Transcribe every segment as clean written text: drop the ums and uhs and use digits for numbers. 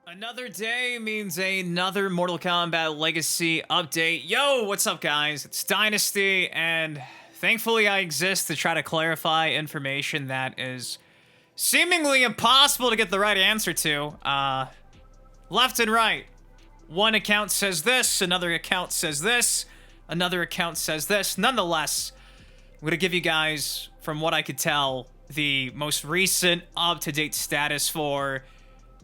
Another day means another Mortal Kombat Legacy update. Yo, what's up, guys? It's Dynasty, and thankfully I exist to try to clarify information that is seemingly impossible to get the right answer to. Left and right. One account says this, another account says this, another account says this. Nonetheless, I'm going to give you guys, from what I could tell, the most recent up-to-date status for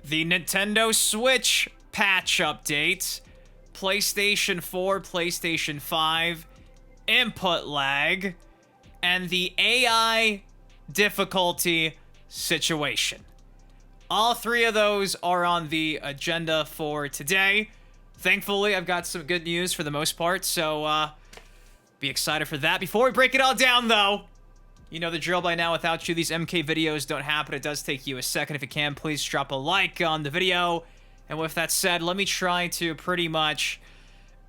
the Nintendo Switch patch update, PlayStation 4, PlayStation 5, input lag, and the AI difficulty situation. All three of those are on the agenda for today. Thankfully, I've got some good news for the most part, so be excited for that. Before we break it all down, though, you know the drill by now. Without you, these MK videos don't happen. It does take you a second. If you can, please drop a like on the video. And with that said, let me try to pretty much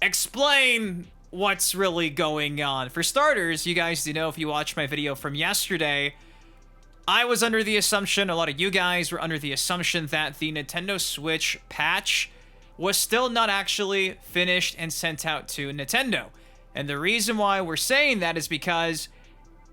explain what's really going on. For starters, you guys do know, if you watched my video from yesterday, I was under the assumption, a lot of you guys were under the assumption, that the Nintendo Switch patch was still not actually finished and sent out to Nintendo. And the reason why we're saying that is because,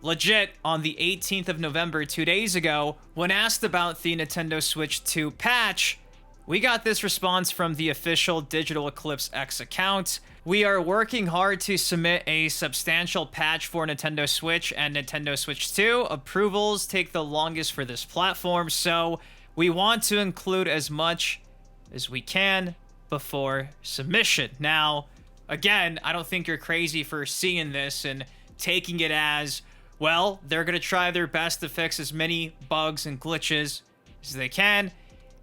legit, on the 18th of November, 2 days ago, when asked about the Nintendo Switch 2 patch, we got this response from the official Digital Eclipse X account. We are working hard to submit a substantial patch for Nintendo Switch and Nintendo Switch 2. Approvals take the longest for this platform, so we want to include as much as we can before submission. Now, again, I don't think you're crazy for seeing this and taking it as, well, they're going to try their best to fix as many bugs and glitches as they can.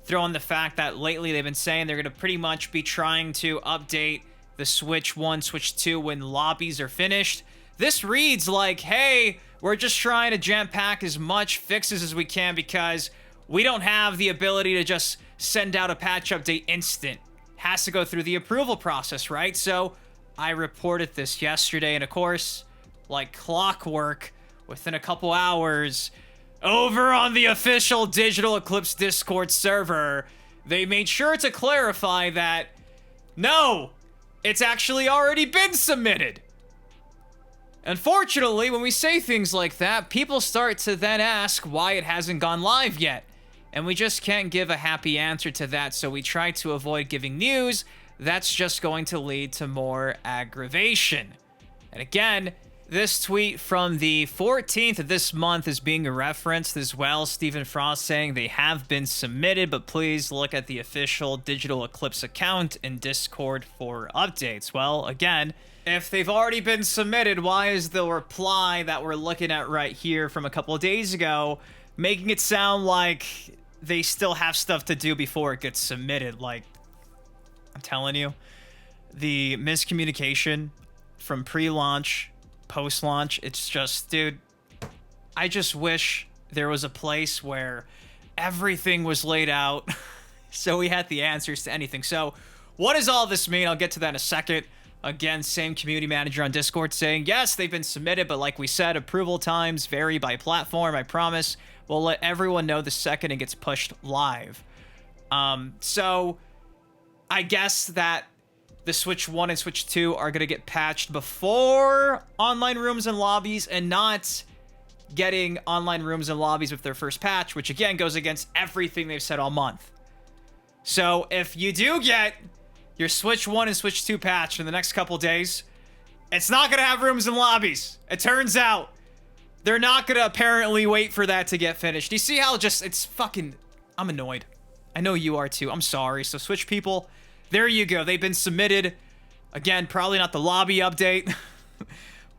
Throw in the fact that lately they've been saying they're going to pretty much be trying to update the Switch 1, Switch 2 when lobbies are finished. This reads like, hey, we're just trying to jam-pack as much fixes as we can because we don't have the ability to just send out a patch update instant. Has to go through the approval process, right? So I reported this yesterday, and of course, like clockwork, within a couple hours, over on the official Digital Eclipse Discord server, they made sure to clarify that, no, it's actually already been submitted. Unfortunately, when we say things like that, people start to then ask why it hasn't gone live yet. And we just can't give a happy answer to that, so we try to avoid giving news that's just going to lead to more aggravation. And again, this tweet from the 14th of this month is being referenced as well. Stephen Frost saying they have been submitted, but please look at the official Digital Eclipse account in Discord for updates. Well, again, if they've already been submitted, why is the reply that we're looking at right here from a couple of days ago making it sound like they still have stuff to do before it gets submitted? Like, I'm telling you, the miscommunication from pre-launch, post-launch, it's just, dude, I just wish there was a place where everything was laid out so we had the answers to anything. So what does all this mean? I'll get to that in a second. Again, same community manager on Discord saying, yes, they've been submitted, but like we said, approval times vary by platform. I promise we'll let everyone know the second it gets pushed live. So I guess that the Switch 1 and Switch 2 are going to get patched before online rooms and lobbies, and not getting online rooms and lobbies with their first patch, which again goes against everything they've said all month. So if you do get your Switch 1 and Switch 2 patch in the next couple days, it's not going to have rooms and lobbies. It turns out they're not going to apparently wait for that to get finished. You see how just, it's fucking, I'm annoyed. I know you are too. I'm sorry. So Switch people, there you go. They've been submitted. Again, probably not the lobby update,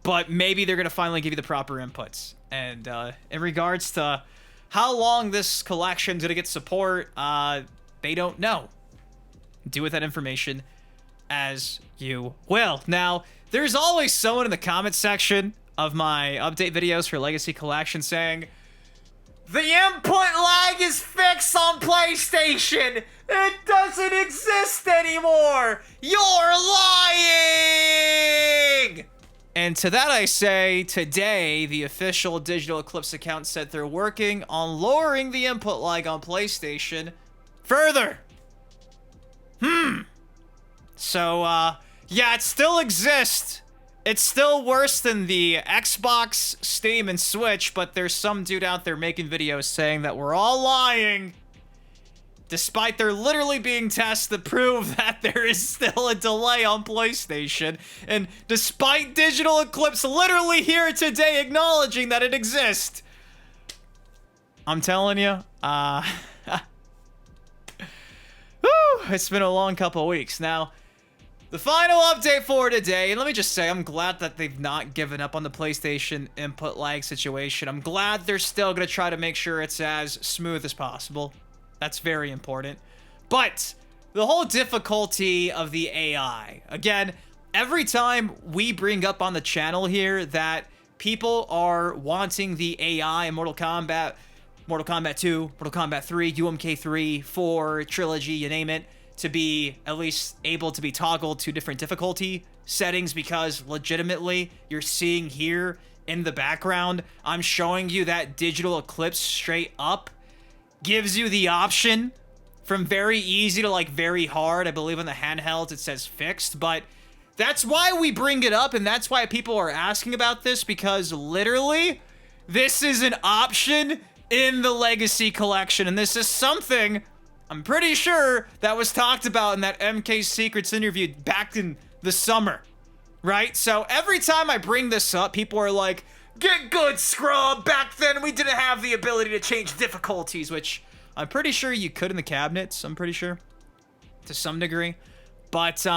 but maybe they're going to finally give you the proper inputs. And in regards to how long this collection's going to get support, they don't know. Do with that information as you will. Now, there's always someone in the comment section of my update videos for Legacy Collection saying, the input lag is fixed on PlayStation. It doesn't exist anymore. You're lying. And to that I say, today, the official Digital Eclipse account said they're working on lowering the input lag on PlayStation further. So, yeah, it still exists. It's still worse than the Xbox, Steam, and Switch, but there's some dude out there making videos saying that we're all lying. Despite there literally being tests that prove that there is still a delay on PlayStation. And despite Digital Eclipse literally here today acknowledging that it exists. I'm telling you, it's been a long couple of weeks. Now, the final update for today, and let me just say, I'm glad that they've not given up on the PlayStation input lag situation. I'm glad they're still going to try to make sure it's as smooth as possible. That's very important. But the whole difficulty of the AI, again, every time we bring up on the channel here that people are wanting the AI in Mortal Kombat 2, Mortal Kombat 3, UMK3, 4, Trilogy, you name it, to be at least able to be toggled to different difficulty settings, because legitimately you're seeing here in the background, I'm showing you that Digital Eclipse straight up gives you the option from very easy to like very hard. I believe on the handhelds it says fixed, but that's why we bring it up, and that's why people are asking about this, because literally this is an option in the Legacy Collection, and this is something I'm pretty sure that was talked about in that MK Secrets interview back in the summer, right? So every time I bring this up, people are like, get good, scrub. Back then we didn't have the ability to change difficulties, which I'm pretty sure you could in the cabinets, I'm pretty sure, to some degree. But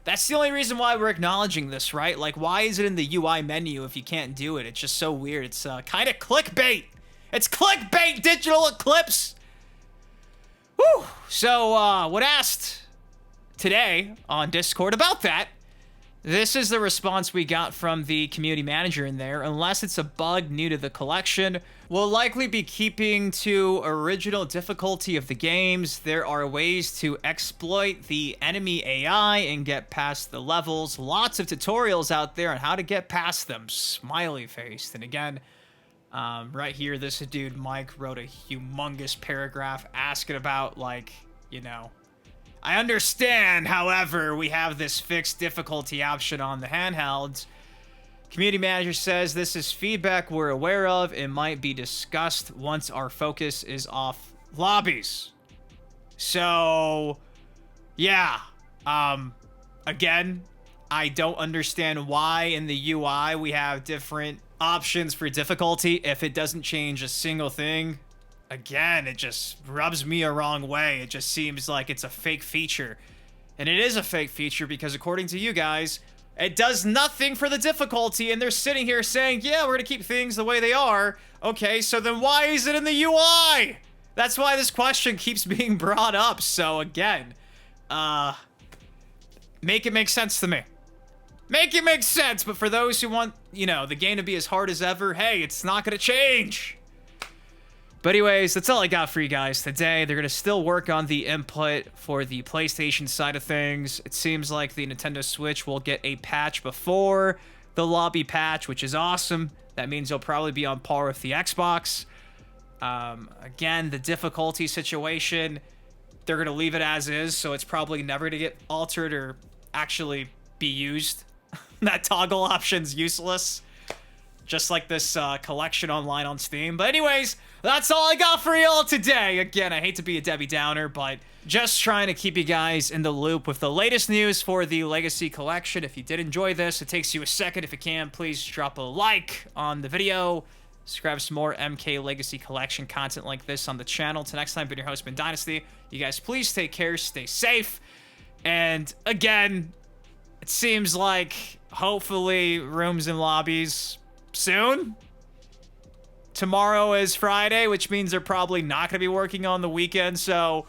that's the only reason why we're acknowledging this, right? Like, why is it in the UI menu if you can't do it? It's just so weird. It's kind of clickbait. It's clickbait, Digital Eclipse. Whew. So, when asked today on Discord about that, this is the response we got from the community manager in there. Unless it's a bug new to the collection, we'll likely be keeping to original difficulty of the games. There are ways to exploit the enemy AI and get past the levels. Lots of tutorials out there on how to get past them. Smiley faced. And again, right here, this dude, Mike, wrote a humongous paragraph asking about, like, you know, I understand, however, we have this fixed difficulty option on the handhelds. Community manager says this is feedback we're aware of. It might be discussed once our focus is off lobbies. So, yeah. Again, I don't understand why in the UI we have different options for difficulty if it doesn't change a single thing. Again, it just rubs me a wrong way. It just seems like it's a fake feature. And it is a fake feature because according to you guys, it does nothing for the difficulty, and they're sitting here saying, yeah, we're gonna keep things the way they are. Okay, so then why is it in the UI? That's why this question keeps being brought up. So again, make it make sense to me. Make it make sense, but for those who want, you know, the game to be as hard as ever, hey, it's not gonna change. But anyways, that's all I got for you guys today. They're gonna still work on the input for the PlayStation side of things. It seems like the Nintendo Switch will get a patch before the lobby patch, which is awesome. That means it'll probably be on par with the Xbox. Again, the difficulty situation, they're gonna leave it as is, so it's probably never gonna get altered or actually be used. That toggle option's useless. Just like this collection online on Steam. But anyways, that's all I got for y'all today. Again, I hate to be a Debbie Downer, but just trying to keep you guys in the loop with the latest news for the Legacy Collection. If you did enjoy this, it takes you a second. If you can, please drop a like on the video. Subscribe to some more MK Legacy Collection content like this on the channel. Till next time, been your host, Ben Dynasty. You guys please take care, stay safe. And again, it seems like hopefully rooms and lobbies soon. Tomorrow is Friday, which means they're probably not going to be working on the weekend, so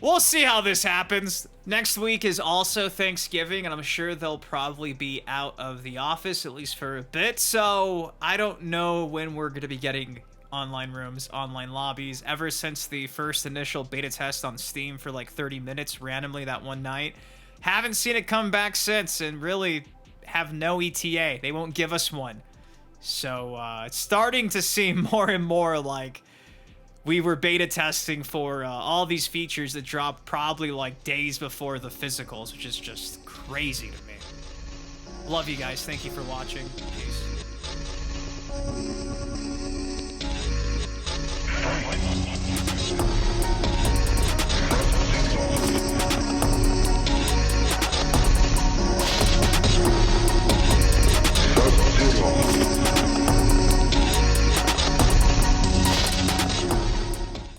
we'll see how this happens. Next week is also Thanksgiving, and I'm sure they'll probably be out of the office, at least for a bit, so I don't know when we're going to be getting online rooms, online lobbies. Ever since the first initial beta test on Steam for like 30 minutes randomly that one night, haven't seen it come back since, and really have no ETA. They won't give us one. So, it's starting to seem more and more like we were beta testing for all these features that drop probably like days before the physicals, which is just crazy to me. Love you guys. Thank you for watching. Peace.